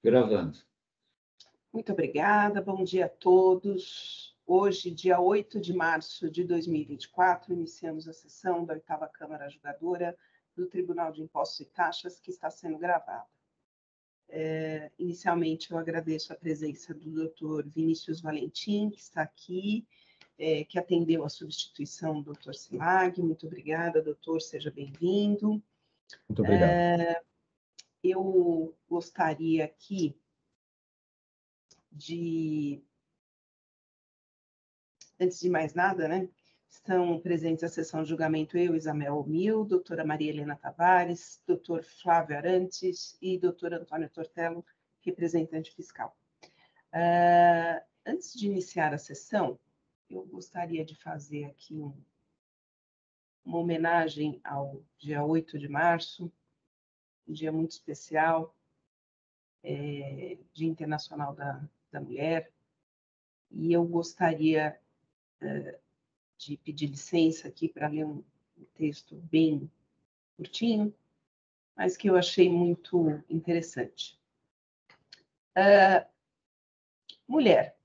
Gravando. Muito obrigada, bom dia a todos. Hoje, dia 8 de março de 2024, iniciamos a sessão da 8ª Câmara Julgadora do Tribunal de Impostos e Taxas, que está sendo gravada. Inicialmente, eu agradeço a presença do Dr. Vinícius Valentim, que está aqui, que atendeu a substituição do Dr. Silag. Muito obrigada, doutor, seja bem-vindo. Muito obrigado. Eu gostaria aqui antes de mais nada, né? Estão presentes à sessão de julgamento eu, Isabel Mil, doutora Maria Helena Tavares, doutor Flávio Arantes e doutor Antônio Tortello, representante fiscal. Antes de iniciar a sessão, eu gostaria de fazer aqui uma homenagem ao dia 8 de março, um dia muito especial, Dia Internacional da Mulher, e eu gostaria de pedir licença aqui para ler um texto bem curtinho, mas que eu achei muito interessante. Mulher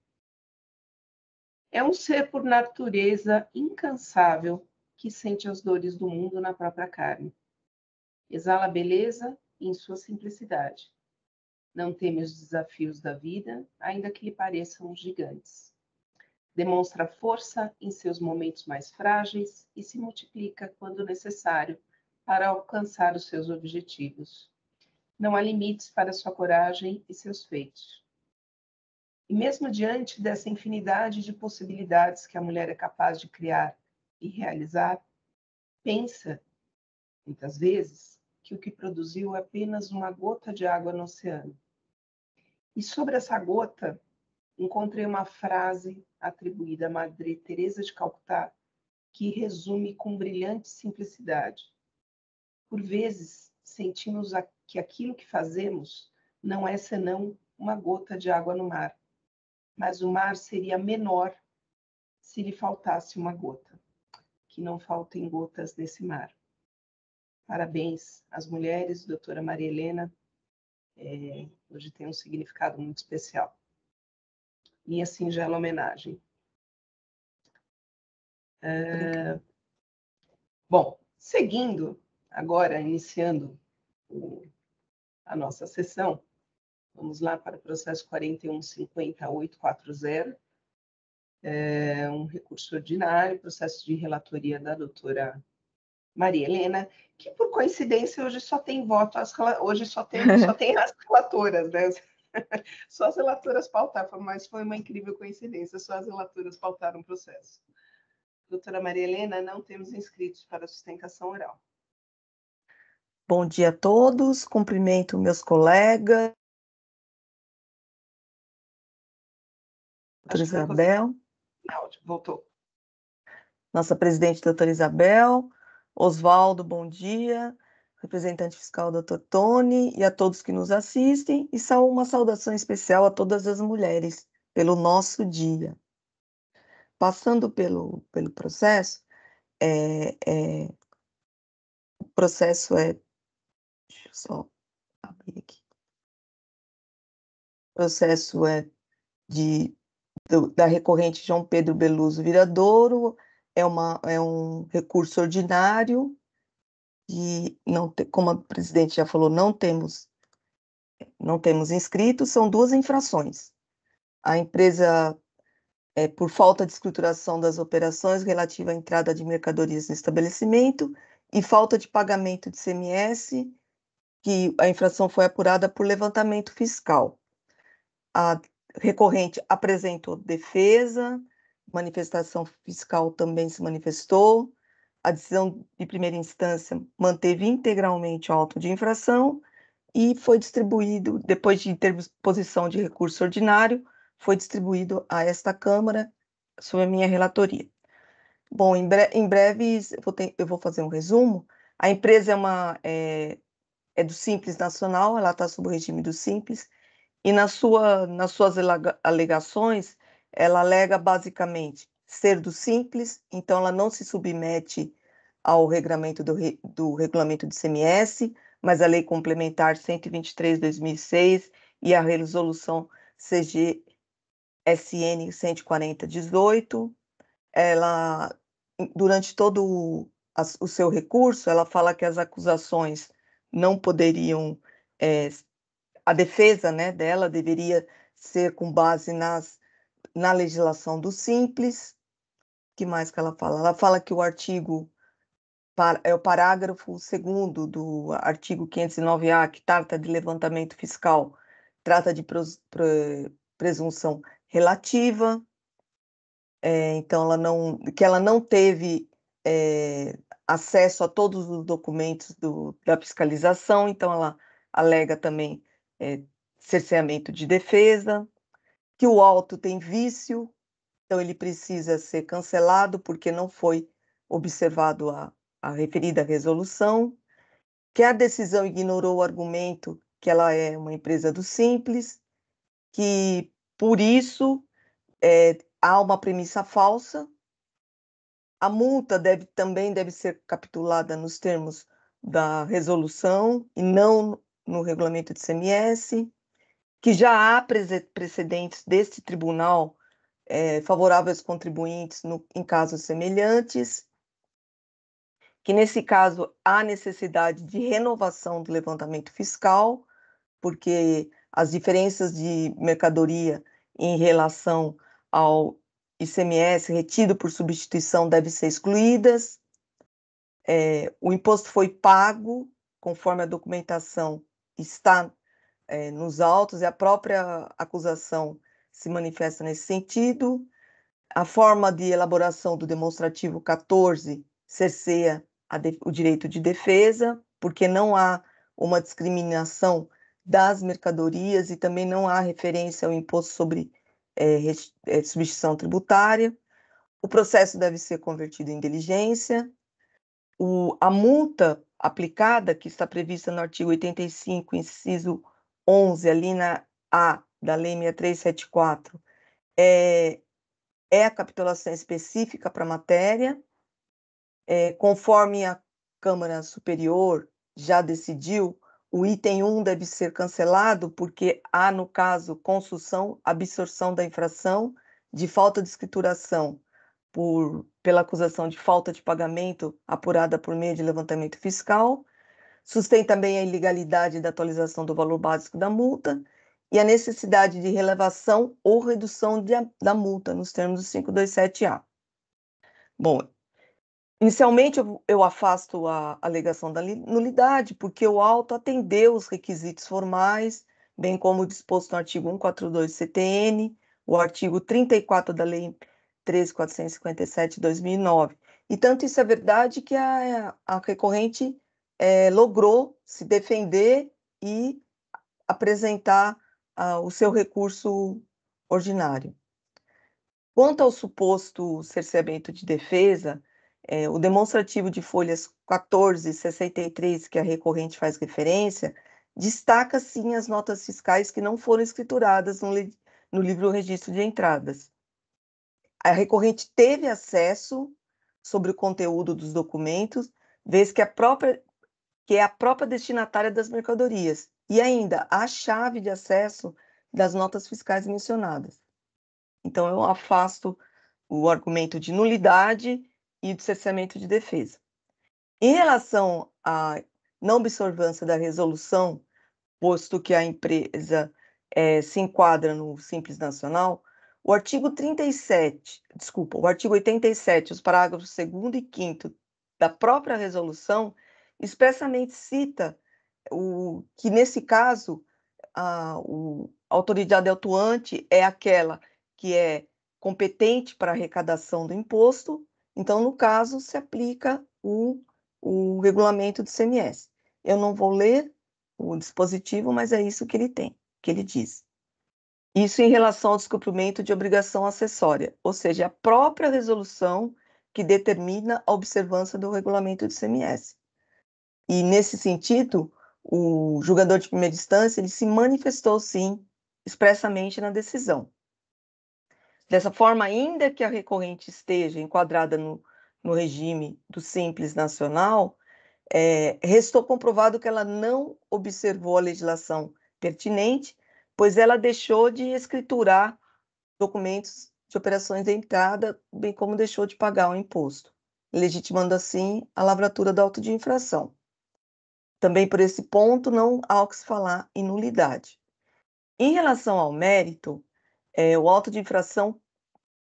é um ser por natureza incansável que sente as dores do mundo na própria carne. Exala a beleza em sua simplicidade. Não teme os desafios da vida, ainda que lhe pareçam gigantes. Demonstra força em seus momentos mais frágeis e se multiplica quando necessário para alcançar os seus objetivos. Não há limites para sua coragem e seus feitos. E mesmo diante dessa infinidade de possibilidades que a mulher é capaz de criar e realizar, pensa, muitas vezes, que o que produziu é apenas uma gota de água no oceano. E sobre essa gota, encontrei uma frase atribuída a Madre Teresa de Calcutá, que resume com brilhante simplicidade. Por vezes, sentimos que aquilo que fazemos não é senão uma gota de água no mar, mas o mar seria menor se lhe faltasse uma gota. Que não faltem gotas nesse mar. Parabéns às mulheres, doutora Maria Helena. Hoje tem um significado muito especial. Minha singela homenagem. Bom, seguindo, agora iniciando a nossa sessão, vamos lá para o processo 41.50.840, um recurso ordinário, processo de relatoria da doutora Maria Helena, que por coincidência hoje só tem voto, hoje só tem as relatoras, né? Só as relatoras pautaram, mas foi uma incrível coincidência, só as relatoras pautaram o processo. Doutora Maria Helena, não temos inscritos para a sustentação oral. Bom dia a todos, cumprimento meus colegas. Doutora Isabel. Voltou. Nossa presidente, doutora Isabel. Oswaldo, bom dia. Representante fiscal, doutor Tony, e a todos que nos assistem. E uma saudação especial a todas as mulheres pelo nosso dia. Passando pelo processo, o processo deixa eu só abrir aqui. O processo da recorrente João Pedro Beluso Viradouro, é um recurso ordinário e, como a presidente já falou, não temos inscritos, são duas infrações. A empresa, por falta de escrituração das operações relativa à entrada de mercadorias no estabelecimento e falta de pagamento de ICMS, que a infração foi apurada por levantamento fiscal. A recorrente apresentou defesa, manifestação fiscal também se manifestou, a decisão de primeira instância manteve integralmente o auto de infração e foi distribuído, depois de interposição de recurso ordinário, foi distribuído a esta Câmara sob a minha relatoria. Bom, em breve eu vou fazer um resumo. A empresa é do Simples Nacional, ela está sob o regime do Simples, e nas suas alegações, ela alega basicamente ser do Simples, então ela não se submete ao regulamento do regulamento do ICMS, mas a Lei Complementar 123/2006 e a resolução CGSN 140/18. Ela, durante todo o seu recurso, ela fala que as acusações não poderiam, a defesa, né, dela deveria ser com base na legislação do Simples. Que mais que ela fala? Ela fala que o artigo, é o parágrafo 2º do artigo 509-A, que trata de levantamento fiscal, trata de presunção relativa. Então, ela não teve acesso a todos os documentos da fiscalização, então ela alega também cerceamento de defesa, que o auto tem vício, então ele precisa ser cancelado porque não foi observado a referida resolução, que a decisão ignorou o argumento que ela é uma empresa do Simples, que por isso há uma premissa falsa. A multa também deve ser capitulada nos termos da resolução e não no regulamento de ICMS, que já há precedentes deste tribunal favoráveis aos contribuintes em casos semelhantes, que nesse caso há necessidade de renovação do levantamento fiscal, porque as diferenças de mercadoria em relação ao ICMS retido por substituição devem ser excluídas. O imposto foi pago conforme a documentação está nos autos, e a própria acusação se manifesta nesse sentido. A forma de elaboração do demonstrativo 14 cerceia o direito de defesa, porque não há uma discriminação das mercadorias e também não há referência ao imposto sobre substituição tributária. O processo deve ser convertido em diligência. A multa aplicada, que está prevista no artigo 85, inciso 11, a linha A da Lei 6374, é a capitulação específica para a matéria. Conforme a Câmara Superior já decidiu, o item 1 deve ser cancelado porque há, no caso, construção, absorção da infração de falta de escrituração pela acusação de falta de pagamento apurada por meio de levantamento fiscal, sustém também a ilegalidade da atualização do valor básico da multa e a necessidade de relevação ou redução da multa, nos termos do 527-A. Bom, inicialmente eu afasto a alegação da nulidade, porque o auto atendeu os requisitos formais, bem como disposto no artigo 142 CTN, o artigo 34 da Lei 13.457 de 2009. E tanto isso é verdade que a recorrente logrou se defender e apresentar o seu recurso ordinário. Quanto ao suposto cerceamento de defesa, o demonstrativo de folhas 14 e 63, que a recorrente faz referência, destaca, sim, as notas fiscais que não foram escrituradas no livro registro de entradas. A recorrente teve acesso sobre o conteúdo dos documentos, vez que é a própria destinatária das mercadorias, e ainda a chave de acesso das notas fiscais mencionadas. Então, eu afasto o argumento de nulidade e de cerceamento de defesa. Em relação à não observância da resolução, posto que a empresa se enquadra no Simples Nacional, o artigo 87, os parágrafos 2º e 5º da própria resolução, expressamente cita que, nesse caso, a autoridade autuante é aquela que é competente para a arrecadação do imposto, então, no caso, se aplica o regulamento do ICMS. Eu não vou ler o dispositivo, mas é isso que ele diz. Isso em relação ao descumprimento de obrigação acessória, ou seja, a própria resolução que determina a observância do regulamento do ICMS. E, nesse sentido, o julgador de primeira instância ele se manifestou, sim, expressamente na decisão. Dessa forma, ainda que a recorrente esteja enquadrada no regime do Simples Nacional, restou comprovado que ela não observou a legislação pertinente, pois ela deixou de escriturar documentos de operações de entrada, bem como deixou de pagar o imposto, legitimando assim a lavratura do auto de infração. Também por esse ponto não há o que se falar em nulidade. Em relação ao mérito, o auto de infração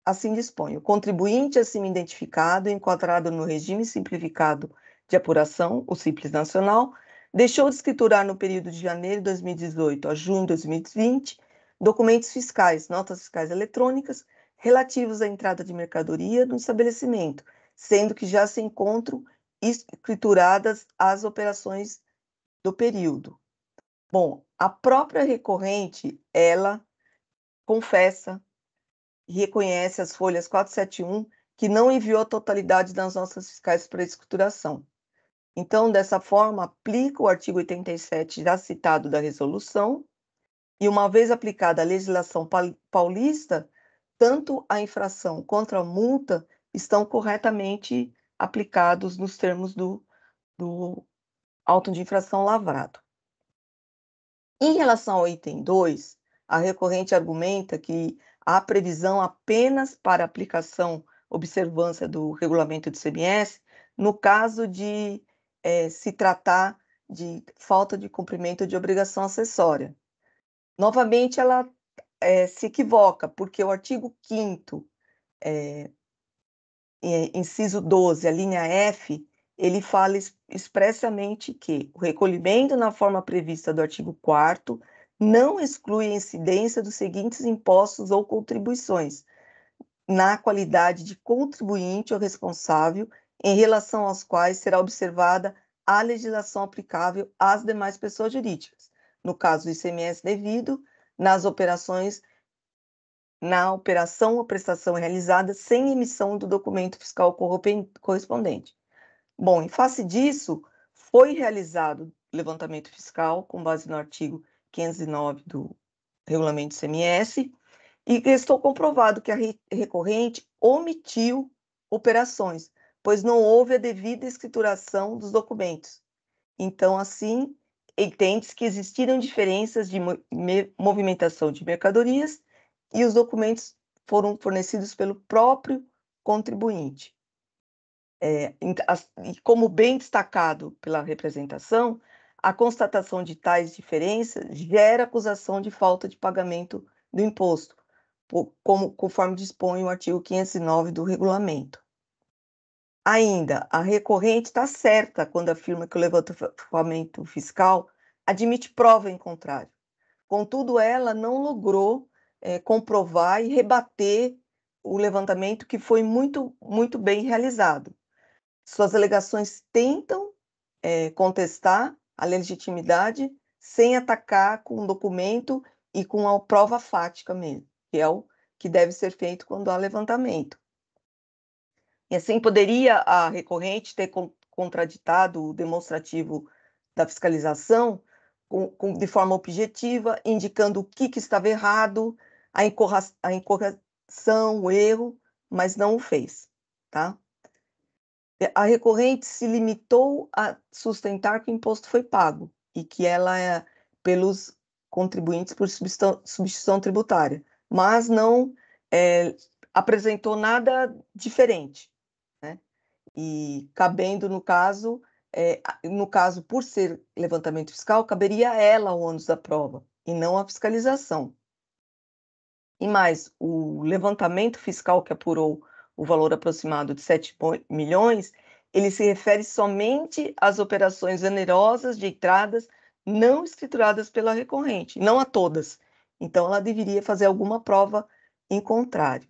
assim dispõe: o contribuinte acima identificado, enquadrado no regime simplificado de apuração, o Simples Nacional, deixou de escriturar no período de janeiro de 2018 a junho de 2020 documentos fiscais, notas fiscais eletrônicas, relativos à entrada de mercadoria no estabelecimento, sendo que já se encontram escrituradas as operações do período. Bom, a própria recorrente, ela confessa e reconhece as folhas 471 que não enviou a totalidade das notas fiscais para escrituração. Então, dessa forma, aplica o artigo 87 já citado da resolução, e uma vez aplicada a legislação paulista, tanto a infração quanto a multa estão corretamente aplicados nos termos do auto de infração lavrado. Em relação ao item 2, a recorrente argumenta que há previsão apenas para aplicação, observância do regulamento do ICMS, no caso de se tratar de falta de cumprimento de obrigação acessória. Novamente, ela se equivoca, porque o artigo 5º, inciso 12, a linha F, ele fala expressamente que o recolhimento na forma prevista do artigo 4º não exclui a incidência dos seguintes impostos ou contribuições, na qualidade de contribuinte ou responsável, em relação aos quais será observada a legislação aplicável às demais pessoas jurídicas, no caso do ICMS devido, na operação ou prestação realizada sem emissão do documento fiscal correspondente. Bom, em face disso, foi realizado levantamento fiscal com base no artigo 509 do Regulamento do ICMS e restou comprovado que a recorrente omitiu operações, pois não houve a devida escrituração dos documentos. Então, assim, entende-se que existiram diferenças de movimentação de mercadorias e os documentos foram fornecidos pelo próprio contribuinte. E como bem destacado pela representação, a constatação de tais diferenças gera acusação de falta de pagamento do imposto, conforme dispõe o artigo 509 do regulamento. Ainda, a recorrente está certa quando afirma que o levantamento fiscal admite prova em contrário. Contudo, ela não logrou comprovar e rebater o levantamento que foi muito, muito bem realizado. Suas alegações tentam contestar a legitimidade sem atacar com o documento e com a prova fática mesmo, que é o que deve ser feito quando há levantamento. E assim poderia a recorrente ter contraditado o demonstrativo da fiscalização de forma objetiva, indicando o que estava errado, a incorreção, o erro, mas não o fez, tá? A recorrente se limitou a sustentar que o imposto foi pago e que ela é pelos contribuintes por substituição tributária, mas não apresentou nada diferente, né? E cabendo no caso, por ser levantamento fiscal, caberia a ela o ônus da prova e não a fiscalização. E mais, o levantamento fiscal que apurou o valor aproximado de 7 milhões, ele se refere somente às operações onerosas de entradas não escrituradas pela recorrente, não a todas. Então, ela deveria fazer alguma prova em contrário.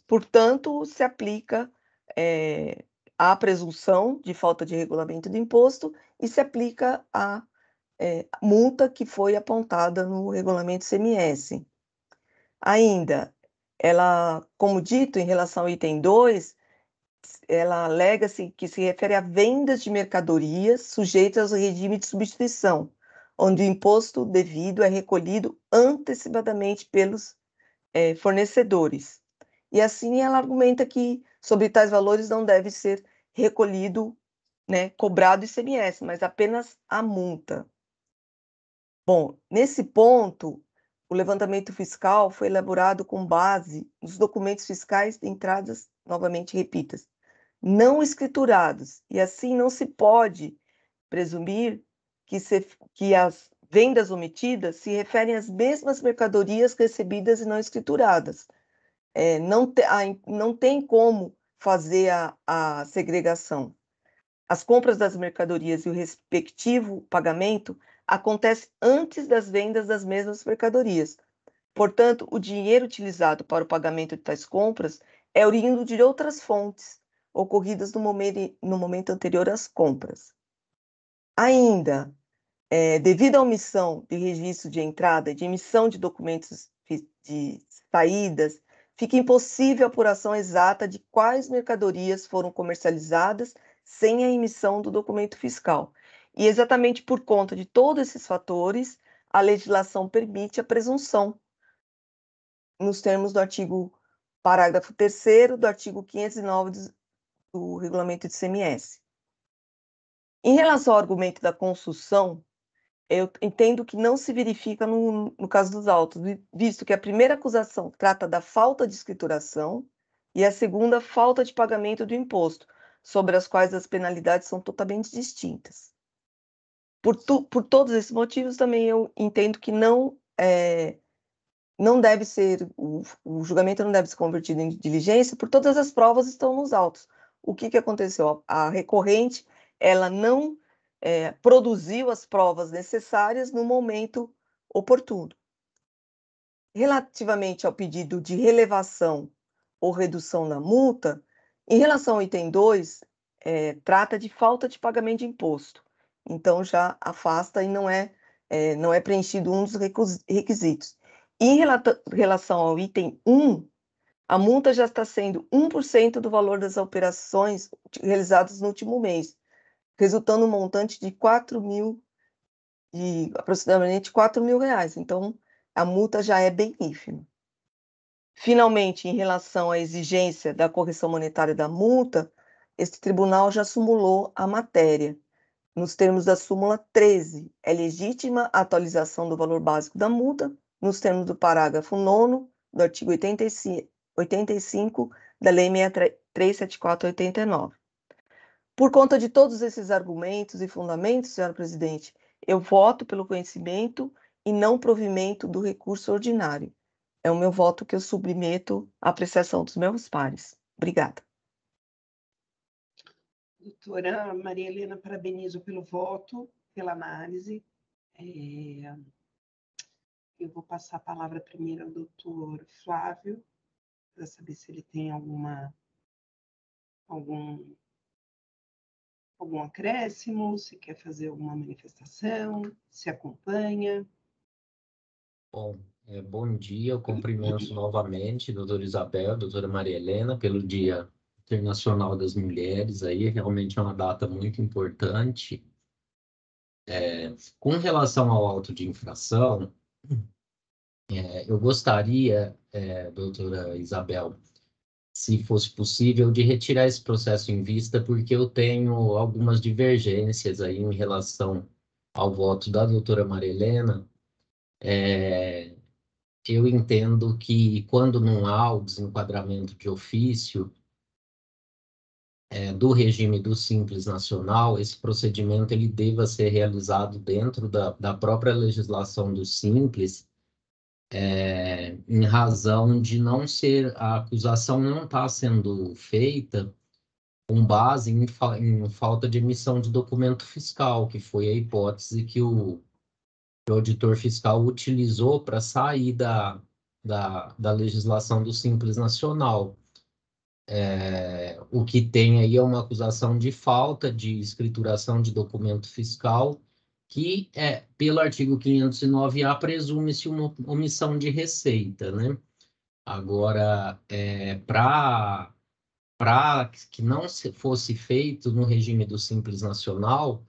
Portanto, se aplica a presunção de falta de regulamento do imposto e se aplica a multa que foi apontada no regulamento ICMS. Ainda, ela, como dito, em relação ao item 2, ela alega-se que se refere a vendas de mercadorias sujeitas ao regime de substituição, onde o imposto devido é recolhido antecipadamente pelos fornecedores. E assim ela argumenta que sobre tais valores não deve ser recolhido, cobrado ICMS, mas apenas a multa. Bom, nesse ponto, o levantamento fiscal foi elaborado com base nos documentos fiscais de entradas, novamente repitas, não escriturados, e assim não se pode presumir que as vendas omitidas se referem às mesmas mercadorias recebidas e não escrituradas. Não tem como fazer a segregação. As compras das mercadorias e o respectivo pagamento acontece antes das vendas das mesmas mercadorias. Portanto, o dinheiro utilizado para o pagamento de tais compras é oriundo de outras fontes, ocorridas no momento anterior às compras. Ainda, devido à omissão de registro de entrada e de emissão de documentos de saídas, fica impossível a apuração exata de quais mercadorias foram comercializadas sem a emissão do documento fiscal. E exatamente por conta de todos esses fatores, a legislação permite a presunção, nos termos do parágrafo 3º do artigo 509 do Regulamento de ICMS. Em relação ao argumento da construção, eu entendo que não se verifica no caso dos autos, visto que a primeira acusação trata da falta de escrituração e a segunda, falta de pagamento do imposto, sobre as quais as penalidades são totalmente distintas. Por todos esses motivos, também eu entendo que não deve ser, o julgamento não deve ser convertido em diligência, por todas as provas estão nos autos. O que aconteceu? A recorrente, ela não produziu as provas necessárias no momento oportuno. Relativamente ao pedido de relevação ou redução da multa, em relação ao item 2, trata de falta de pagamento de imposto. Então, já afasta e não é preenchido um dos requisitos. Em relação ao item 1, a multa já está sendo 1% do valor das operações realizadas no último mês, resultando um montante de aproximadamente R$ 4.000. Então, a multa já é bem ínfima. Finalmente, em relação à exigência da correção monetária da multa, este tribunal já sumulou a matéria. Nos termos da súmula 13, é legítima a atualização do valor básico da multa, nos termos do parágrafo 9º do artigo 85 da Lei 6374/89. Por conta de todos esses argumentos e fundamentos, senhora presidente, eu voto pelo conhecimento e não provimento do recurso ordinário. É o meu voto que eu submeto à apreciação dos meus pares. Obrigada. Doutora Maria Helena, parabenizo pelo voto, pela análise. Eu vou passar a palavra primeiro ao doutor Flávio, para saber se ele tem algum acréscimo, se quer fazer alguma manifestação, se acompanha. Bom, bom dia, eu cumprimento novamente a doutora Isabel, a doutora Maria Helena, pelo Dia Internacional das Mulheres, aí realmente é uma data muito importante. Com relação ao auto de infração, eu gostaria, doutora Isabel, se fosse possível, de retirar esse processo em vista, porque eu tenho algumas divergências aí em relação ao voto da doutora Maria Helena. Eu entendo que quando não há o desenquadramento de ofício do regime do Simples Nacional, esse procedimento ele deva ser realizado dentro da própria legislação do Simples, em razão de não ser, a acusação não está sendo feita com base em falta de emissão de documento fiscal, que foi a hipótese que o auditor fiscal utilizou para sair da legislação do Simples Nacional. O que tem aí é uma acusação de falta de escrituração de documento fiscal, que, pelo artigo 509-A, presume-se uma omissão de receita, né? Agora, para que não fosse feito no regime do Simples Nacional,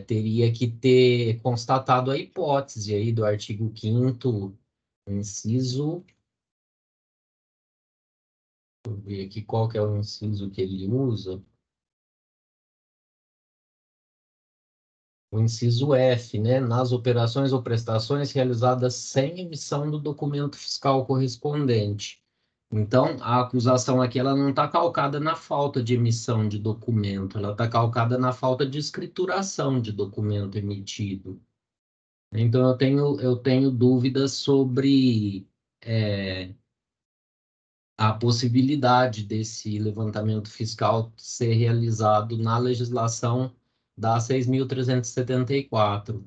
teria que ter constatado a hipótese aí do artigo 5º, inciso... Deixa eu ver aqui qual que é o inciso que ele usa. o inciso F, né, nas operações ou prestações realizadas sem emissão do documento fiscal correspondente. Então, a acusação aqui ela não está calcada na falta de emissão de documento, ela está calcada na falta de escrituração de documento emitido. Então, eu tenho dúvidas sobre a possibilidade desse levantamento fiscal ser realizado na legislação da 6.374.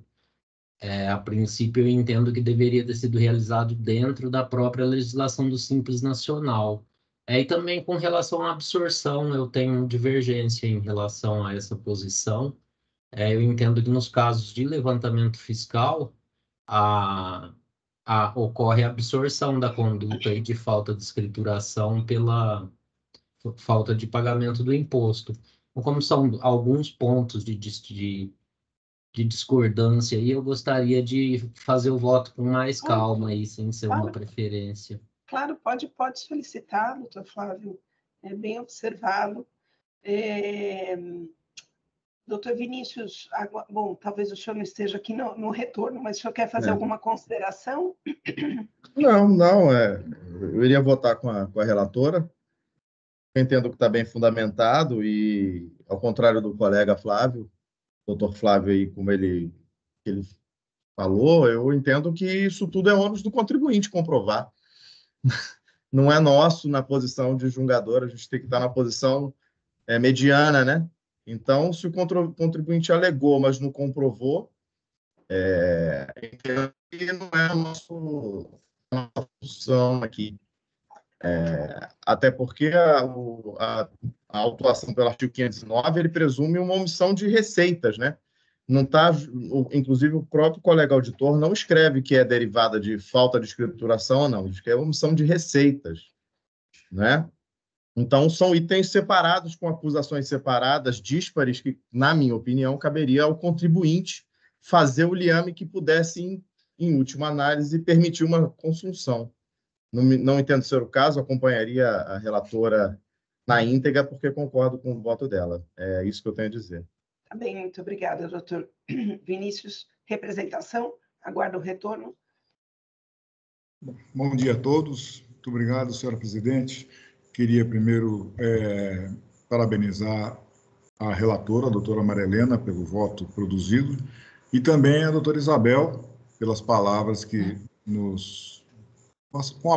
A princípio, eu entendo que deveria ter sido realizado dentro da própria legislação do Simples Nacional. E também com relação à absorção, eu tenho divergência em relação a essa posição. Eu entendo que nos casos de levantamento fiscal, ocorre a absorção da conduta e de falta de escrituração pela falta de pagamento do imposto. Como são alguns pontos de discordância aí, eu gostaria de fazer o voto com mais calma aí, sem ser uma preferência. Claro, pode solicitar, doutor Flávio, é bem observado. Doutor Vinícius, bom, talvez o senhor não esteja aqui no retorno, mas o senhor quer fazer alguma consideração? Não, eu iria votar com a relatora. Eu entendo que está bem fundamentado e, ao contrário do colega Flávio, doutor Flávio aí, como ele falou, eu entendo que isso tudo é ônus do contribuinte comprovar. Não é nosso na posição de julgador, a gente tem que estar na posição mediana, né? Então, se o contribuinte alegou, mas não comprovou, entendo que não é a nossa função aqui. Até porque a autuação pelo artigo 509 ele presume uma omissão de receitas, né? Não tá, inclusive, o próprio colega auditor não escreve que é derivada de falta de escrituração ou não, diz que é omissão de receitas, né? Então, são itens separados, com acusações separadas, díspares, que, na minha opinião, caberia ao contribuinte fazer o liame que pudesse, em última análise, permitir uma consunção. Não entendo ser o caso, acompanharia a relatora na íntegra, porque concordo com o voto dela. É isso que eu tenho a dizer. Tá bem, muito obrigada, doutor Vinícius. Representação, aguardo o retorno. Bom dia a todos. Muito obrigado, senhora presidente. Queria primeiro parabenizar a relatora, a doutora Maria Helena, pelo voto produzido, e também a doutora Isabel, pelas palavras que com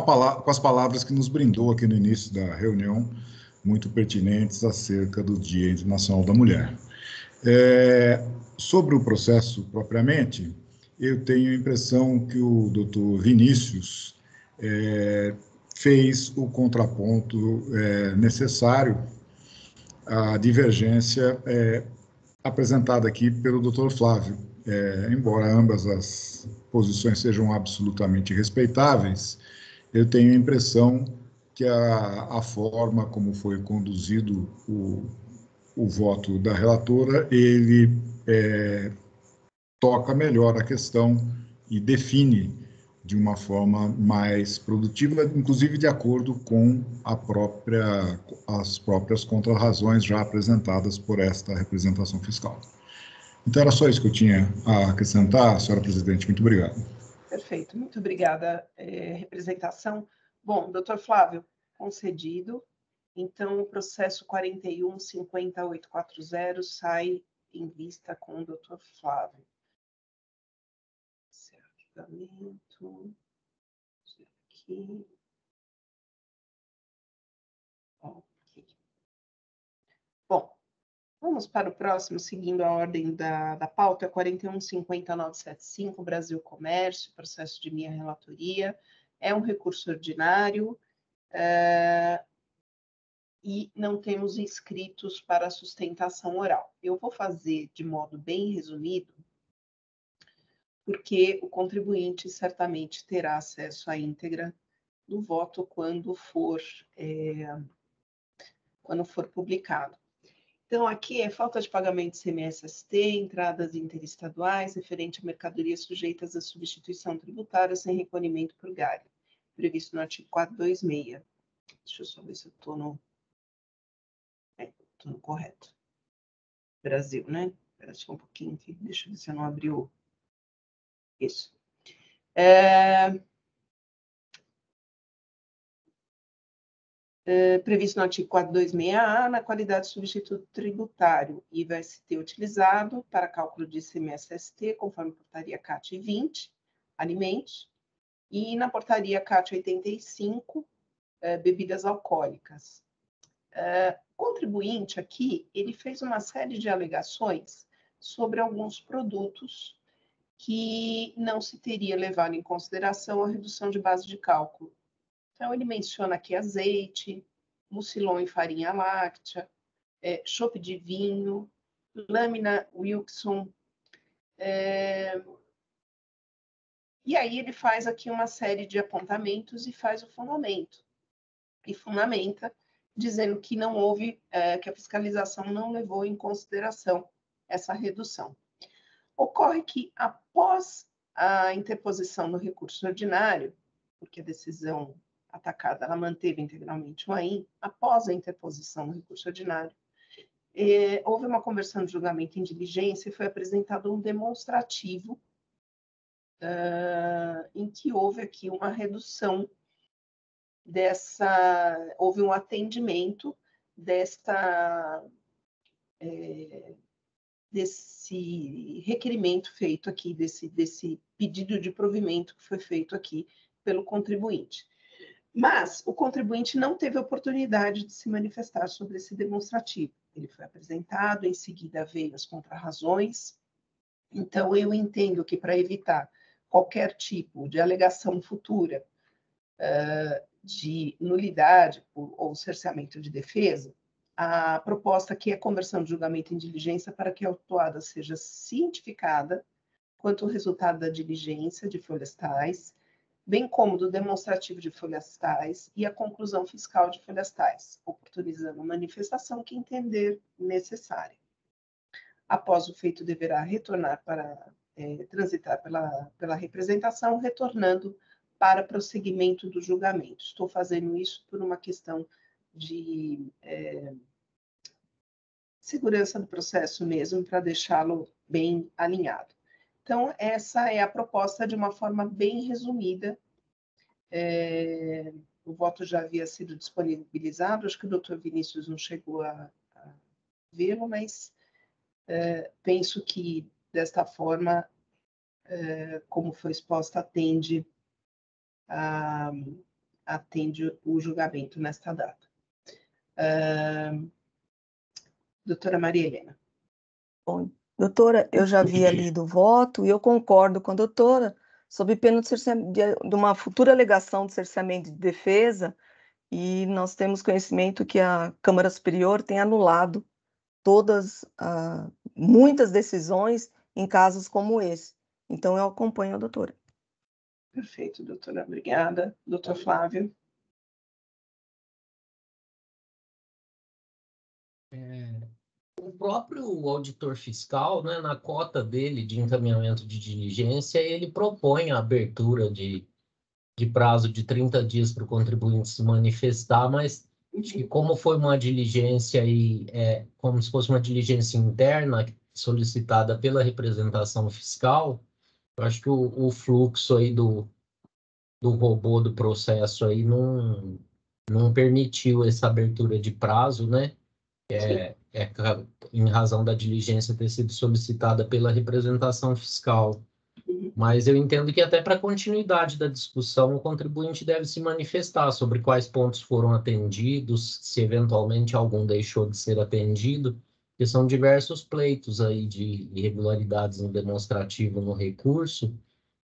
as palavras que nos brindou aqui no início da reunião, muito pertinentes acerca do Dia Internacional da Mulher. Sobre o processo propriamente, eu tenho a impressão que o doutor Vinícius fez o contraponto necessário à divergência apresentada aqui pelo doutor Flávio. Embora ambas as posições sejam absolutamente respeitáveis, eu tenho a impressão que a forma como foi conduzido o voto da relatora, ele toca melhor a questão e define de uma forma mais produtiva, inclusive de acordo com as próprias contrarrazões já apresentadas por esta representação fiscal. Então, era só isso que eu tinha a acrescentar, senhora presidente. Muito obrigado. Perfeito, muito obrigada, representação. Bom, doutor Flávio, concedido. Então, o processo 41.50.840 sai em vista com o doutor Flávio. Arquivamento. Aqui. Ok. Bom, vamos para o próximo, seguindo a ordem da pauta, 41.50.975, Brasil Comércio, processo de minha relatoria. É um recurso ordinário, e não temos inscritos para a sustentação oral. Eu vou fazer de modo bem resumido, porque o contribuinte certamente terá acesso à íntegra do voto quando for publicado. Então, aqui é falta de pagamento de CMS-ST, entradas interestaduais referente a mercadorias sujeitas à substituição tributária sem recolhimento por GARI, previsto no artigo 426. Deixa eu só ver se eu estou no correto. Brasil, né? Espera só um pouquinho aqui, deixa eu ver se eu não abri o... Isso. Previsto no artigo 426A, na qualidade de substituto tributário, IVA-ST utilizado para cálculo de ICMS-ST, conforme portaria CAT 20, alimentos, e na portaria CAT 85, bebidas alcoólicas. O contribuinte aqui, ele fez uma série de alegações sobre alguns produtos que não se teria levado em consideração a redução de base de cálculo. Então, ele menciona aqui azeite, mucilon e farinha láctea, chope de vinho, lâmina Wilson. E aí ele faz aqui uma série de apontamentos e faz o fundamento. E fundamenta dizendo que não houve, que a fiscalização não levou em consideração essa redução. Ocorre que, após a interposição do recurso ordinário, porque a decisão atacada, ela manteve integralmente o AIM, após a interposição do recurso ordinário, houve uma conversão de julgamento em diligência e foi apresentado um demonstrativo em que houve aqui uma redução houve um atendimento desse requerimento feito aqui, desse pedido de provimento que foi feito aqui pelo contribuinte. Mas o contribuinte não teve oportunidade de se manifestar sobre esse demonstrativo. Ele foi apresentado, em seguida veio as contrarrazões. Então, eu entendo que para evitar qualquer tipo de alegação futura de nulidade ou cerceamento de defesa, a proposta aqui é conversão de julgamento em diligência para que a autuada seja cientificada quanto ao resultado da diligência de folhas tais, bem como do demonstrativo de folhas tais e a conclusão fiscal de folhas tais, oportunizando a manifestação que entender necessária. Após o feito, deverá retornar para transitar pela representação, retornando para prosseguimento do julgamento. Estou fazendo isso por uma questão de segurança do processo mesmo, para deixá-lo bem alinhado. Então, essa é a proposta de uma forma bem resumida. O voto já havia sido disponibilizado, acho que o doutor Vinícius não chegou a vê-lo, mas penso que, desta forma, como foi exposta, atende o julgamento nesta data. Doutora Maria Helena. Bom, doutora, eu já havia lido o voto e eu concordo com a doutora sob pena de uma futura alegação de cerceamento de defesa, e nós temos conhecimento que a Câmara Superior tem anulado muitas decisões em casos como esse. Então, eu acompanho a doutora. Perfeito, doutora. Obrigada. Doutor Flávio. O próprio auditor fiscal, né, na cota dele de encaminhamento de diligência, ele propõe a abertura de prazo de 30 dias para o contribuinte se manifestar, mas acho que como foi uma diligência como se fosse uma diligência interna solicitada pela representação fiscal, eu acho que o fluxo aí do robô do processo aí não permitiu essa abertura de prazo, né? Em razão da diligência ter sido solicitada pela representação fiscal. Mas eu entendo que até para a continuidade da discussão, o contribuinte deve se manifestar sobre quais pontos foram atendidos, se eventualmente algum deixou de ser atendido, porque são diversos pleitos aí de irregularidades no demonstrativo no recurso.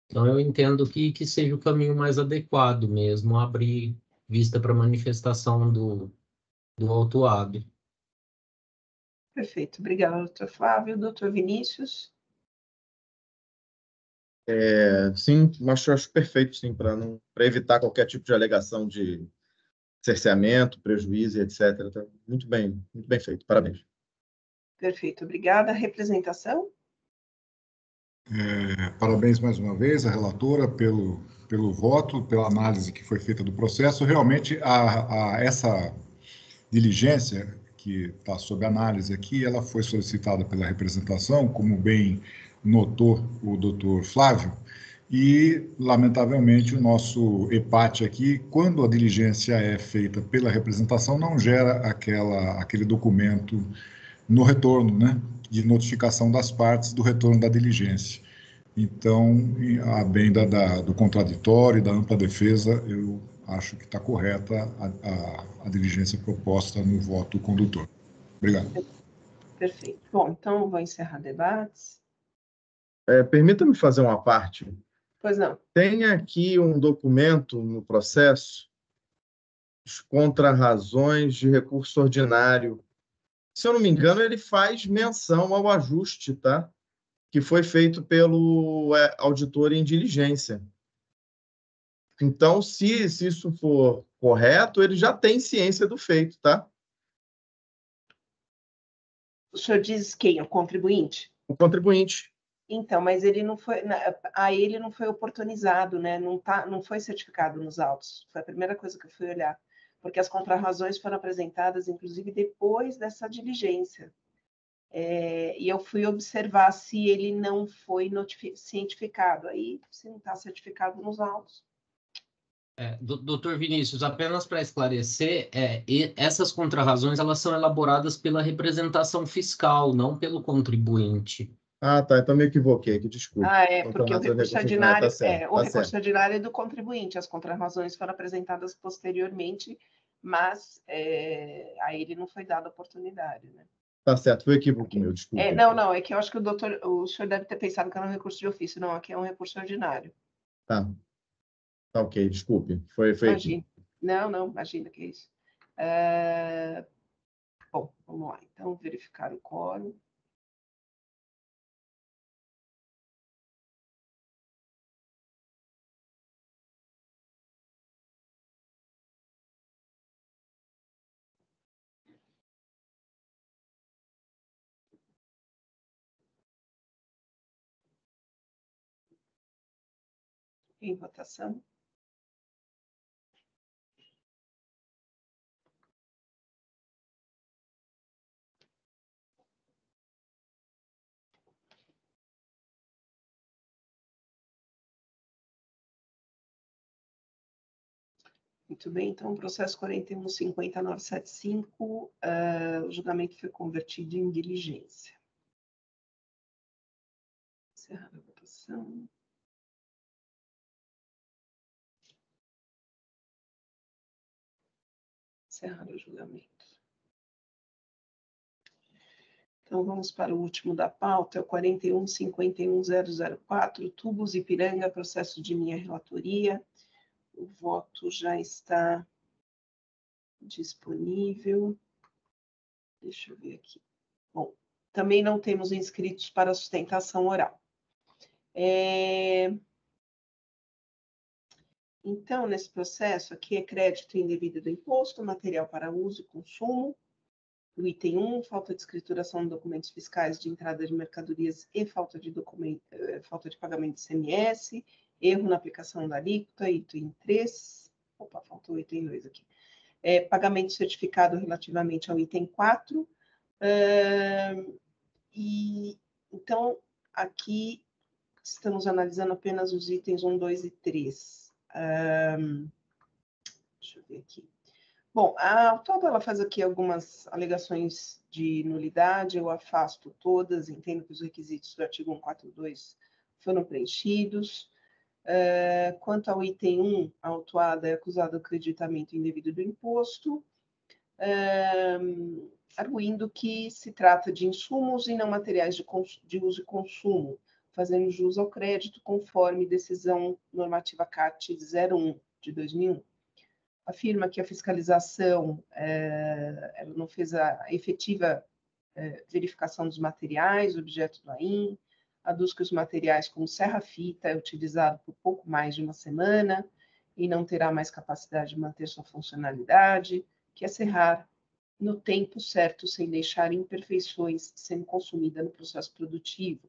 Então, eu entendo que seja o caminho mais adequado mesmo, abrir vista para manifestação do autuado. Perfeito. Obrigada, doutor Flávio. Doutor Vinícius. Sim, acho perfeito, sim, para evitar qualquer tipo de alegação de cerceamento, prejuízo, etc. Tá muito bem feito. Parabéns. Perfeito. Obrigada. Representação. Parabéns mais uma vez à relatora pelo voto, pela análise que foi feita do processo. Realmente, essa diligência que está sob análise aqui, ela foi solicitada pela representação, como bem notou o doutor Flávio, e, lamentavelmente, o nosso EPAT aqui, quando a diligência é feita pela representação, não gera aquele documento no retorno, né, de notificação das partes do retorno da diligência. Então, a bem do contraditório e da ampla defesa, eu acho que está correta a diligência proposta no voto condutor. Obrigado. Perfeito. Bom, então vou encerrar debates. Permita-me fazer uma parte. Pois não. Tem aqui um documento no processo, as contrarrazões de recurso ordinário. Se eu não me engano, ele faz menção ao ajuste, tá? Que foi feito pelo auditor em diligência. Então, se isso for correto, ele já tem ciência do feito, tá? O senhor diz quem? O contribuinte? O contribuinte. Então, mas ele não foi, ele não foi oportunizado, né? Não foi certificado nos autos. Foi a primeira coisa que eu fui olhar, porque as contrarrazões foram apresentadas, inclusive, depois dessa diligência. E eu fui observar se ele não foi cientificado. Aí, se não está certificado nos autos. Doutor Vinícius, apenas para esclarecer, essas contrarrazões elas são elaboradas pela representação fiscal, não pelo contribuinte. Ah, tá. Então me equivoquei aqui, desculpa. Porque o recurso ordinário, tá recurso ordinário é do contribuinte. As contrarrazões foram apresentadas posteriormente, mas a ele não foi dada oportunidade, né? Tá certo, foi equívoco meu, desculpa. Não, é que eu acho que o senhor deve ter pensado que era um recurso de ofício. Não, aqui é um recurso ordinário. Tá. Tá ok, desculpe. Foi Imagina. aqui. Não, imagina que é isso. Bom, vamos lá. Então, verificar o quórum. Em votação. Muito bem, então, o processo 41.50.975, o julgamento foi convertido em diligência. Encerrar a votação. Encerrar o julgamento. Então, vamos para o último da pauta, é o 41.51.004, Tubos Ipiranga, processo de minha relatoria. O voto já está disponível. Deixa eu ver aqui. Bom, também não temos inscritos para sustentação oral. Então, nesse processo aqui é crédito indevido do imposto, material para uso e consumo. O item 1, falta de escrituração de documentos fiscais de entrada de mercadorias e falta de pagamento de ICMS, erro na aplicação da alíquota, item 3. Opa, faltou o item 2 aqui. Pagamento certificado relativamente ao item 4. Então, aqui estamos analisando apenas os itens 1, 2 e 3. Deixa eu ver aqui. Bom, a autora ela faz aqui algumas alegações de nulidade, eu afasto todas, entendo que os requisitos do artigo 142 foram preenchidos. Quanto ao item 1, a autuada é acusada do acreditamento indevido do imposto, arguindo que se trata de insumos e não materiais de uso e consumo, fazendo jus ao crédito conforme decisão normativa CAT 01 de 2001. Afirma que a fiscalização ela não fez a efetiva verificação dos materiais, objeto do AIM, aduz que os materiais como serra-fita é utilizado por pouco mais de uma semana e não terá mais capacidade de manter sua funcionalidade, que é serrar no tempo certo, sem deixar imperfeições sendo consumida no processo produtivo.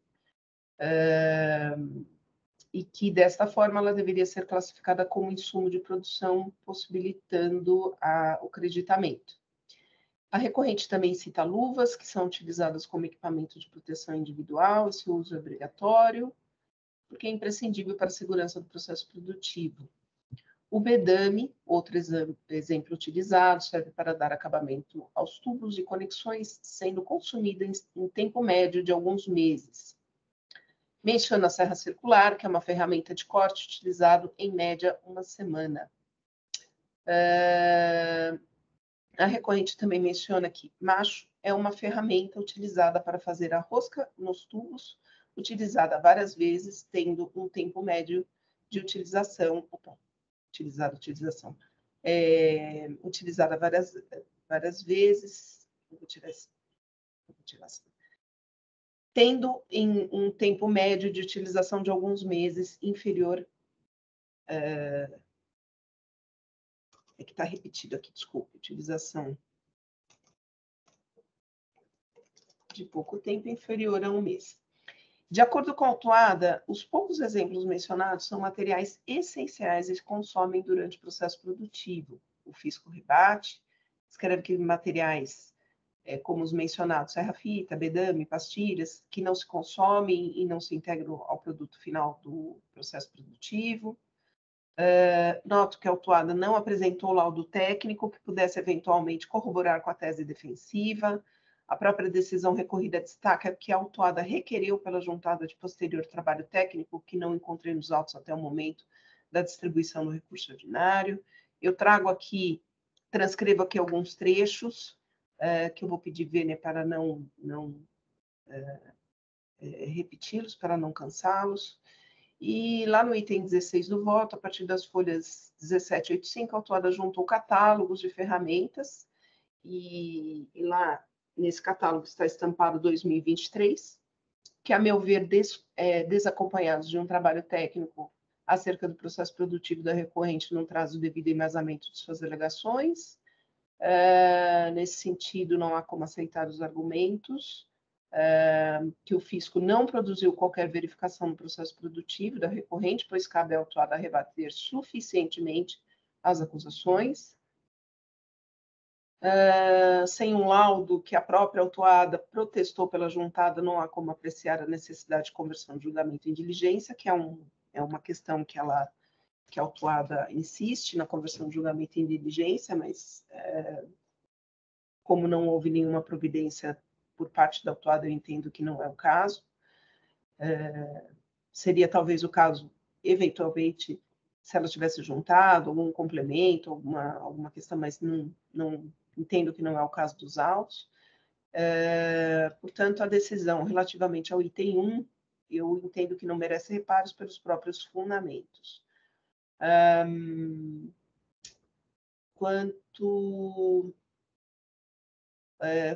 E que, desta forma, ela deveria ser classificada como insumo de produção, possibilitando o creditamento. A recorrente também cita luvas, que são utilizadas como equipamento de proteção individual, esse uso é obrigatório, porque é imprescindível para a segurança do processo produtivo. O bedame, outro exemplo utilizado, serve para dar acabamento aos tubos e conexões, sendo consumida em tempo médio de alguns meses. Menciona a serra circular, que é uma ferramenta de corte utilizado em média uma semana. A recorrente também menciona que macho é uma ferramenta utilizada para fazer a rosca nos tubos, utilizada várias vezes, tendo um tempo médio de utilização. Utilizada várias vezes. Vou tirar assim. Tendo em um tempo médio de utilização de alguns meses inferior. É que está repetido aqui, desculpe. Utilização de pouco tempo inferior a um mês. De acordo com a autuada, os poucos exemplos mencionados são materiais essenciais e se consomem durante o processo produtivo. O fisco rebate, escreve que materiais como os mencionados, serra-fita, bedame, pastilhas, que não se consomem e não se integram ao produto final do processo produtivo. Noto que a autuada não apresentou laudo técnico que pudesse eventualmente corroborar com a tese defensiva. A própria decisão recorrida destaca que a autuada requereu pela juntada de posterior trabalho técnico, que não encontrei nos autos até o momento da distribuição do recurso ordinário. Eu trago aqui, transcrevo aqui alguns trechos, que eu vou pedir Vênia para não repeti-los, para não cansá-los. E lá no item 16 do voto, a partir das folhas 17 e 85, a autuada juntou catálogos de ferramentas, e lá nesse catálogo está estampado 2023, que, a meu ver, desacompanhados de um trabalho técnico acerca do processo produtivo da recorrente, não traz o devido embasamento de suas alegações. Nesse sentido, não há como aceitar os argumentos, que o fisco não produziu qualquer verificação no processo produtivo da recorrente, pois cabe à autuada rebater suficientemente as acusações. Sem um laudo que a própria autuada protestou pela juntada, não há como apreciar a necessidade de conversão de julgamento em diligência, que é uma questão que a autuada insiste na conversão de julgamento em diligência, mas como não houve nenhuma providência por parte da autuada, eu entendo que não é o caso. Seria talvez o caso, eventualmente, se ela tivesse juntado algum complemento, alguma questão, mas não entendo que não é o caso dos autos. Portanto, a decisão relativamente ao item 1, eu entendo que não merece reparos pelos próprios fundamentos.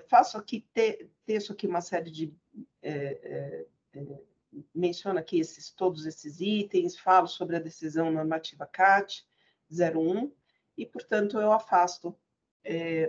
Faço aqui, texto aqui uma série de... menciona aqui todos esses itens, falo sobre a decisão normativa CAT 01, e, portanto, eu afasto,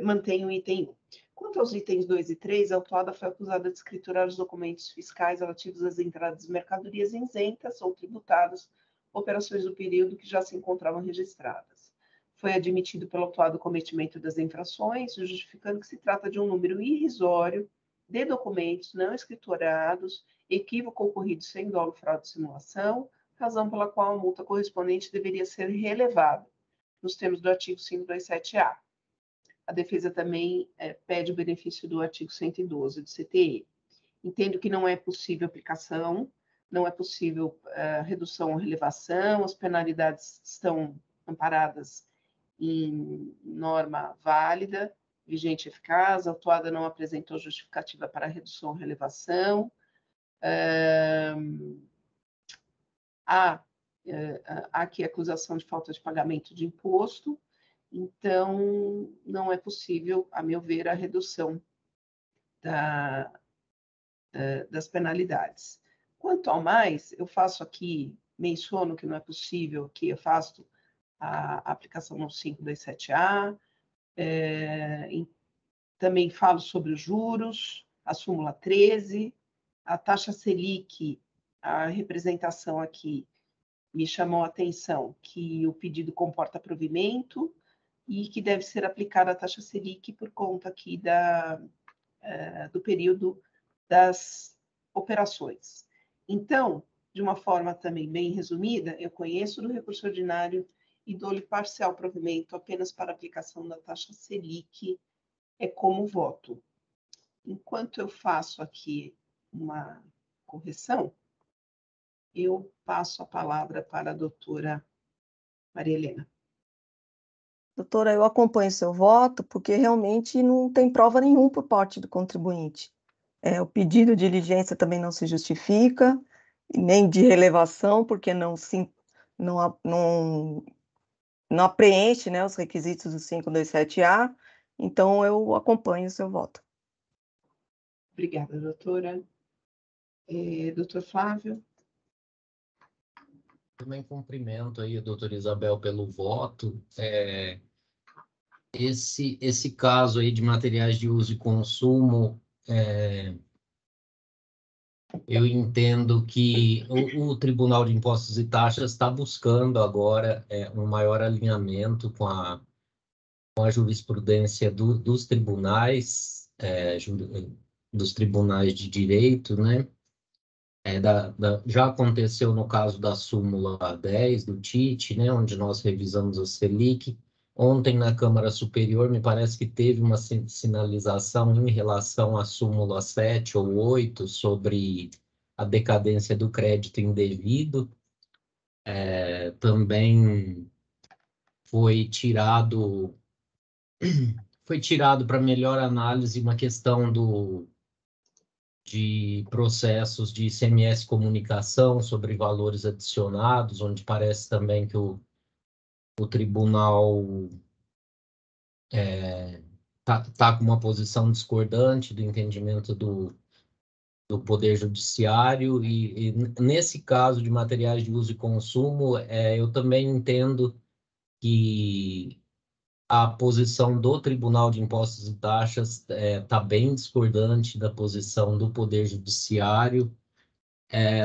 mantenho o item 1. Quanto aos itens 2 e 3, a autuada foi acusada de escriturar os documentos fiscais relativos às entradas de mercadorias isentas ou tributadas, operações do período que já se encontravam registradas. Foi admitido pelo autuado o cometimento das infrações, justificando que se trata de um número irrisório de documentos não escriturados, equívoco ocorrido sem dolo, fraude e simulação, razão pela qual a multa correspondente deveria ser relevada, nos termos do artigo 527-A. A defesa também pede o benefício do artigo 112 do CTE. Entendo que não é possível aplicação, não é possível redução ou relevação, as penalidades estão amparadas em norma válida, vigente e eficaz, a autuada não apresentou justificativa para redução ou relevação. Há aqui acusação de falta de pagamento de imposto, então não é possível, a meu ver, a redução das penalidades. Quanto ao mais, eu faço aqui, menciono que não é possível, que eu faço a aplicação no 527-A, também falo sobre os juros, a súmula 13, a taxa Selic, a representação aqui me chamou a atenção que o pedido comporta provimento, e que deve ser aplicada a taxa Selic por conta aqui do período das operações. Então, de uma forma também bem resumida, eu conheço do recurso ordinário e dou-lhe parcial provimento apenas para aplicação da taxa Selic, como voto. Enquanto eu faço aqui uma correção, eu passo a palavra para a doutora Maria Helena. Doutora, eu acompanho seu voto porque realmente não tem prova nenhuma por parte do contribuinte. O pedido de diligência também não se justifica, nem de relevação, porque não preenche, né, os requisitos do 527A, então eu acompanho o seu voto. Obrigada, doutora. Doutor Flávio? Também cumprimento aí a doutora Isabel pelo voto. Esse caso aí de materiais de uso e consumo, eu entendo que o Tribunal de Impostos e Taxas está buscando agora um maior alinhamento com a jurisprudência dos tribunais, dos tribunais de direito, né? Já aconteceu no caso da súmula 10 do TIT, né, onde nós revisamos a Selic. Ontem, na Câmara Superior, me parece que teve uma sinalização em relação à súmula 7 ou 8 sobre a decadência do crédito indevido. Também foi tirado para melhor análise uma questão de processos de ICMS comunicação sobre valores adicionados, onde parece também que o tribunal tá com uma posição discordante do entendimento do Poder Judiciário, e nesse caso de materiais de uso e consumo, eu também entendo que a posição do Tribunal de Impostos e Taxas está bem discordante da posição do Poder Judiciário.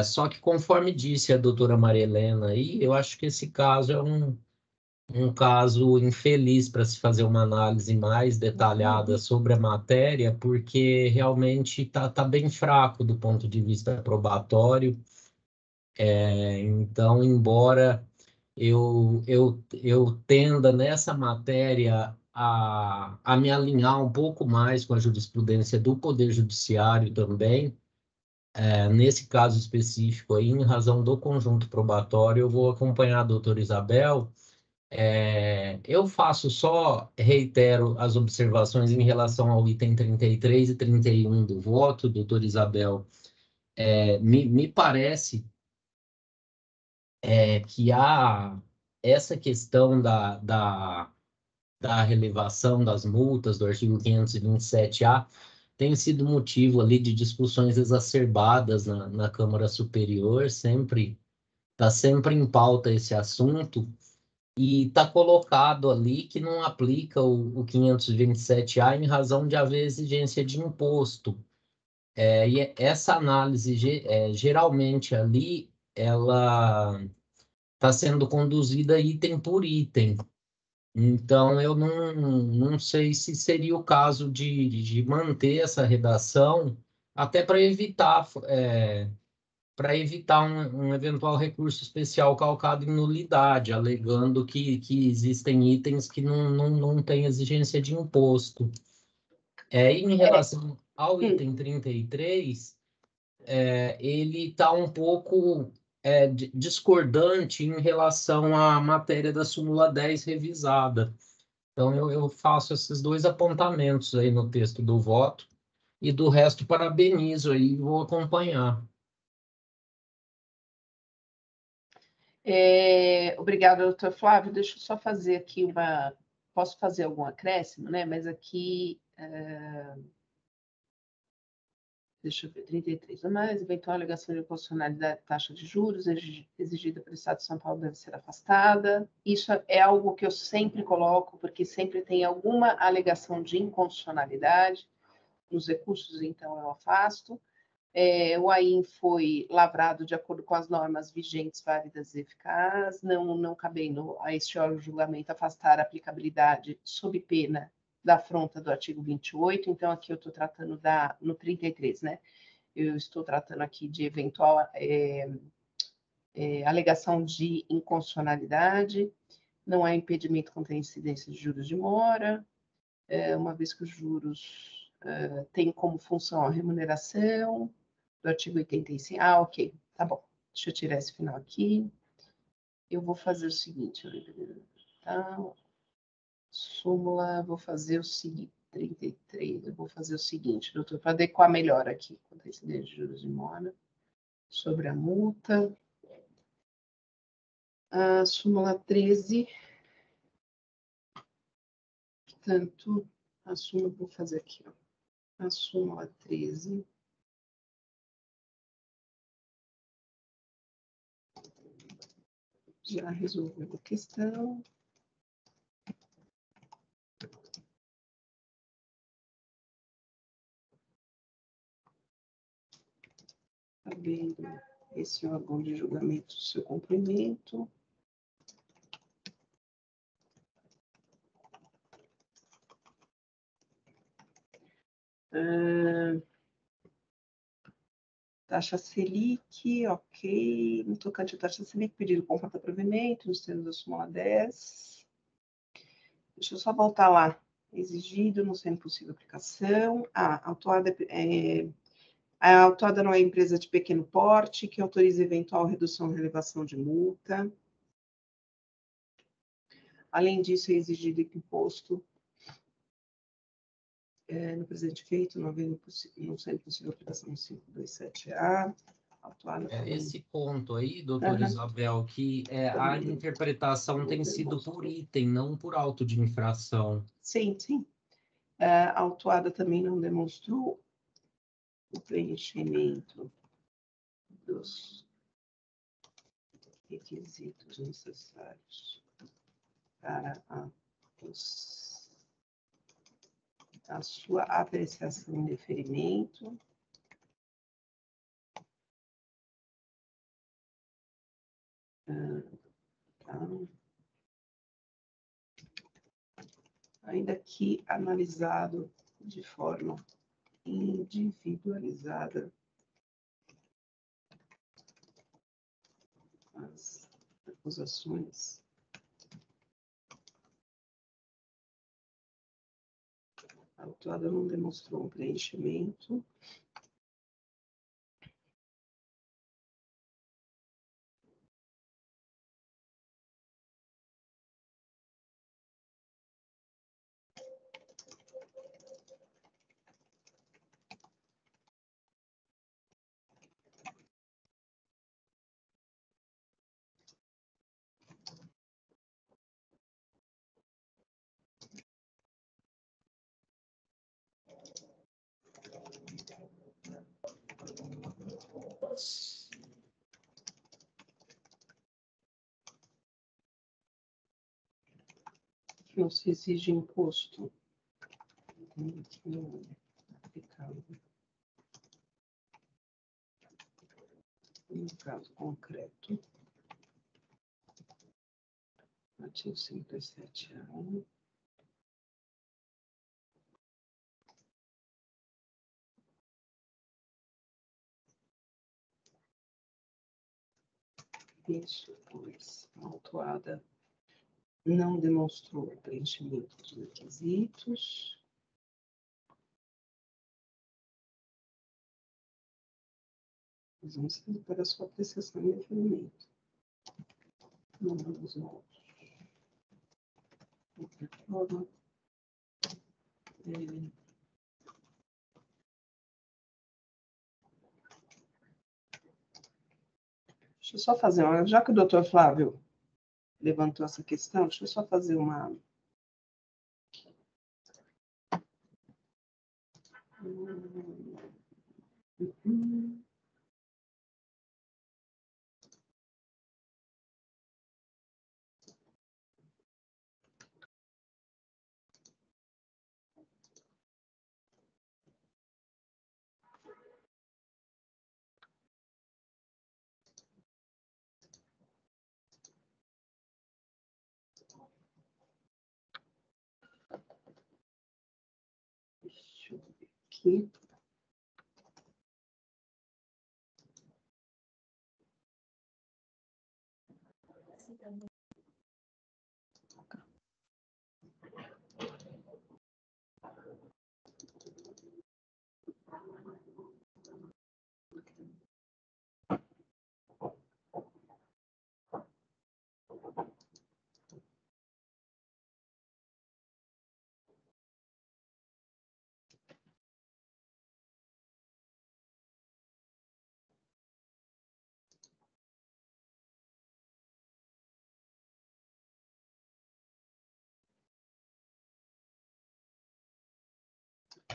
Só que, conforme disse a doutora Maria Helena, aí, eu acho que esse caso é um caso infeliz para se fazer uma análise mais detalhada sobre a matéria, porque realmente tá bem fraco do ponto de vista probatório. Então, embora eu tenda nessa matéria a me alinhar um pouco mais com a jurisprudência do Poder Judiciário também, nesse caso específico aí, em razão do conjunto probatório, eu vou acompanhar a doutora Isabel. Eu reitero as observações em relação ao item 33 e 31 do voto, doutora Isabel. Me parece que há essa questão da relevação das multas do artigo 527-A tem sido motivo ali de discussões exacerbadas na Câmara Superior, está sempre em pauta esse assunto, e está colocado ali que não aplica o 527-A em razão de haver exigência de imposto. E essa análise, geralmente ali, ela está sendo conduzida item por item. Então, eu não sei se seria o caso de manter essa redação, até para evitar um eventual recurso especial calcado em nulidade, alegando que existem itens que não têm exigência de imposto. Em relação ao item 33, ele está um pouco discordante em relação à matéria da súmula 10 revisada. Então, eu faço esses dois apontamentos aí no texto do voto, e do resto parabenizo aí e vou acompanhar. Obrigada, doutor Flávio. Deixa eu só fazer aqui Posso fazer algum acréscimo, né? Mas aqui... Deixa eu ver, 33 ou mais, eventual alegação de inconstitucionalidade de taxa de juros exigida pelo Estado de São Paulo deve ser afastada. Isso é algo que eu sempre coloco, porque sempre tem alguma alegação de inconstitucionalidade nos recursos, então eu afasto. O AIM foi lavrado de acordo com as normas vigentes, válidas e eficazes, não cabendo a este órgão de julgamento afastar a aplicabilidade sob pena da afronta do artigo 28, então aqui eu estou tratando no 33, né? Eu estou tratando aqui de eventual alegação de inconstitucionalidade, não há impedimento contra a incidência de juros de mora, uma vez que os juros têm como função a remuneração, do artigo 85. Ah, ok, tá bom. Deixa eu tirar esse final aqui. Eu vou fazer o seguinte, tá? Súmula, vou fazer o seguinte, 33, eu vou fazer o seguinte, doutor, para adequar melhor aqui, contra a incidência de juros de mora, sobre a multa. A súmula 13, portanto, a súmula, vou fazer aqui, ó. A súmula 13. Já resolveu a questão. Havendo esse órgão de julgamento do seu cumprimento. Taxa Selic, ok. No tocante à taxa Selic, pedido com conta provimento, nos termos da súmula 10. Deixa eu só voltar lá. Exigido, não sendo possível aplicação. A autuada não é empresa de pequeno porte, que autoriza eventual redução ou relevação de multa. Além disso, é exigido que o imposto no presente feito, não sendo possível aplicação no 527A. Esse ponto aí, doutora Isabel, que a interpretação tem sido por item, não por auto de infração. Sim, sim. A autuada também não demonstrou o preenchimento dos requisitos necessários para a sua apreciação em deferimento. Tá. Ainda que analisado de forma individualizada as acusações, a autuada não demonstrou um preenchimento que não se exige imposto que não é aplicável no caso concreto, artigo 57A. Isso, pois, a autuada não demonstrou o preenchimento dos requisitos. Nós vamos fazer para a sua apreciação e deferimento. Não vamos ao outra forma. Deixa eu só fazer uma... Já que o doutor Flávio levantou essa questão, deixa eu só fazer uma... aqui.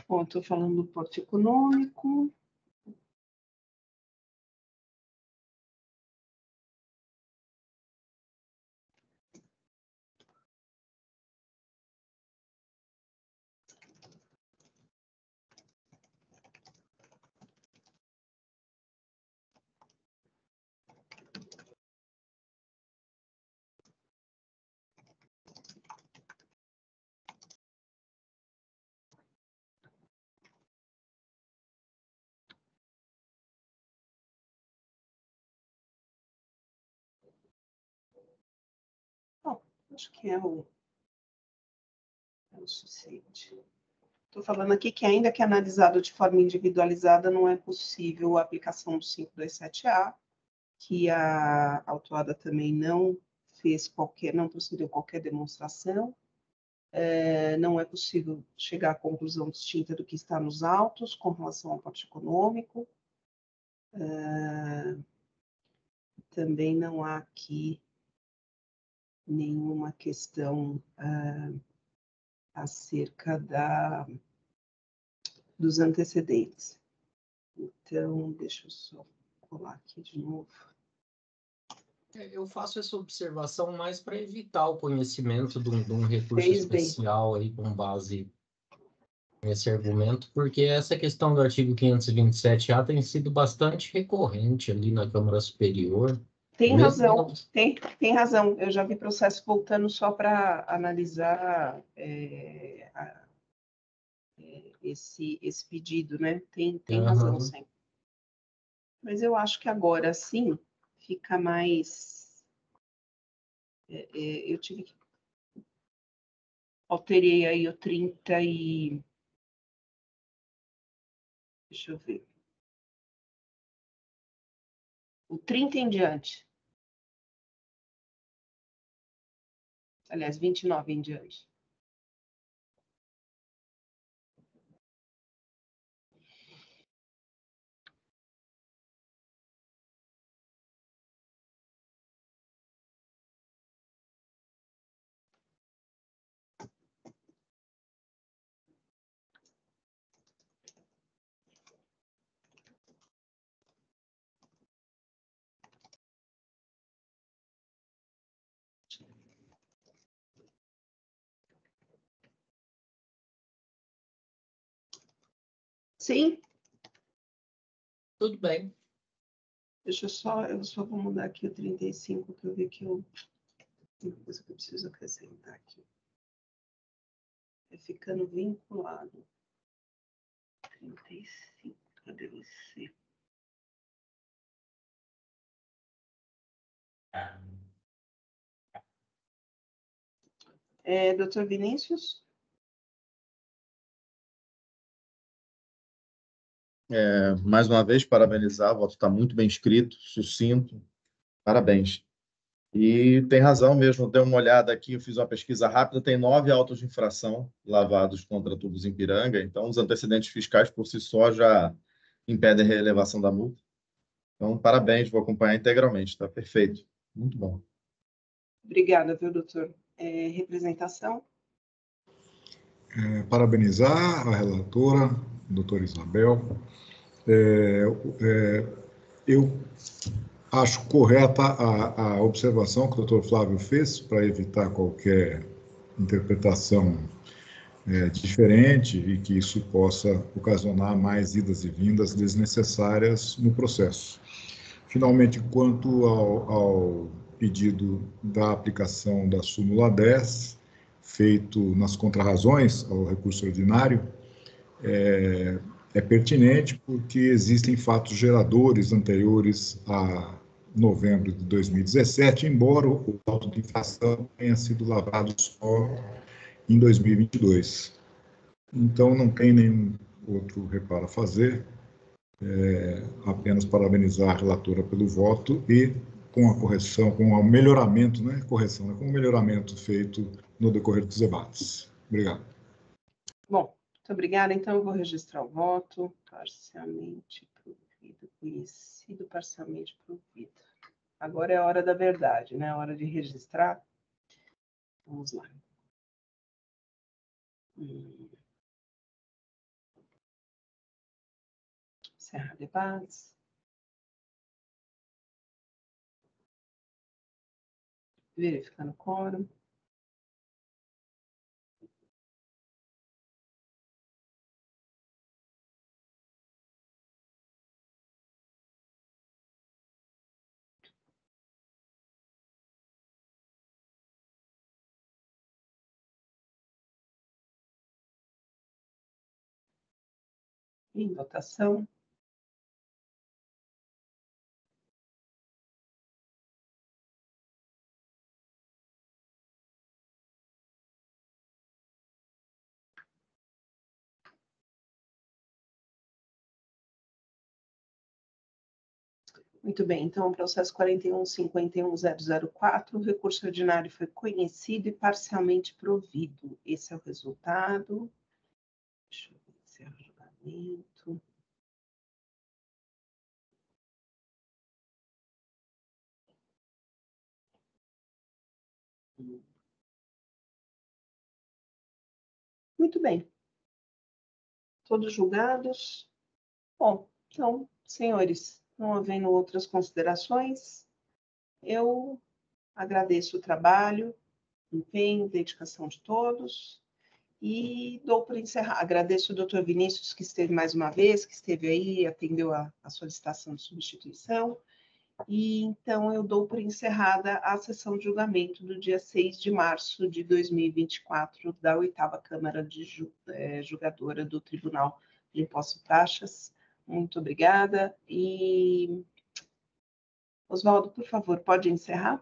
Bom, estou falando do porte econômico. Bom, acho que é o suficiente. Estou falando aqui que, ainda que analisado de forma individualizada, não é possível a aplicação do 527A, que a autuada também não procedeu qualquer demonstração. Não é possível chegar à conclusão distinta do que está nos autos com relação ao porte econômico. Também não há aqui nenhuma questão acerca dos antecedentes. Então, deixa eu só colar aqui de novo. Eu faço essa observação mais para evitar o conhecimento de um recurso Fez bem. especial aí com base nesse argumento, porque essa questão do artigo 527A tem sido bastante recorrente ali na Câmara Superior. Tem Mesmo razão, tem razão. Eu já vi processo voltando só para analisar esse pedido, né? Tem razão, sim. Mas eu acho que agora sim fica mais. Eu tive que. Alterei aí o 30 e. Deixa eu ver. O 30 em diante. Aliás, 29 em diante. Sim? Tudo bem. Eu só vou mudar aqui o 35, que eu vi que tem uma coisa que eu preciso acrescentar aqui. É ficando vinculado. 35, cadê você? Doutor Vinícius? Mais uma vez, parabenizar, o voto está muito bem escrito, sucinto, parabéns. E tem razão mesmo, dei uma olhada aqui, eu fiz uma pesquisa rápida, tem 9 autos de infração lavados contra tubos em Piranga, então os antecedentes fiscais por si só já impedem a reelevação da multa. Então, parabéns, vou acompanhar integralmente, está perfeito, muito bom. Obrigada, viu, doutor? Representação? Parabenizar a relatora, doutora Isabel. Eu acho correta a observação que o doutor Flávio fez para evitar qualquer interpretação diferente e que isso possa ocasionar mais idas e vindas desnecessárias no processo. Finalmente, quanto ao pedido da aplicação da súmula 10, feito nas contrarrazões ao recurso ordinário, é pertinente porque existem fatos geradores anteriores a novembro de 2017, embora o auto de infração tenha sido lavrado só em 2022. Então, não tem nenhum outro reparo a fazer, apenas parabenizar a relatora pelo voto e com a correção, com o melhoramento, não é correção, é com o melhoramento feito no decorrer dos debates. Obrigado. Bom, muito obrigada. Então, eu vou registrar o voto. Parcialmente provido, conhecido, parcialmente provido. Agora é a hora da verdade, né? A hora de registrar. Vamos lá. Encerrar debates. Verificando o quórum. Em votação. Muito bem, então o processo 41.51.004, o recurso ordinário foi conhecido e parcialmente provido. Esse é o resultado. Deixa eu ver se é o julgamento. Muito bem. Todos julgados? Bom, então, senhores, não havendo outras considerações, eu agradeço o trabalho, empenho, dedicação de todos e dou por encerrar. Agradeço o doutor Vinícius, que esteve mais uma vez, que esteve aí, atendeu a solicitação de substituição. E então eu dou por encerrada a sessão de julgamento do dia 6 de março de 2024 da 8ª Câmara Julgadora do Tribunal de Impostos e Taxas. Muito obrigada. E, Oswaldo, por favor, pode encerrar?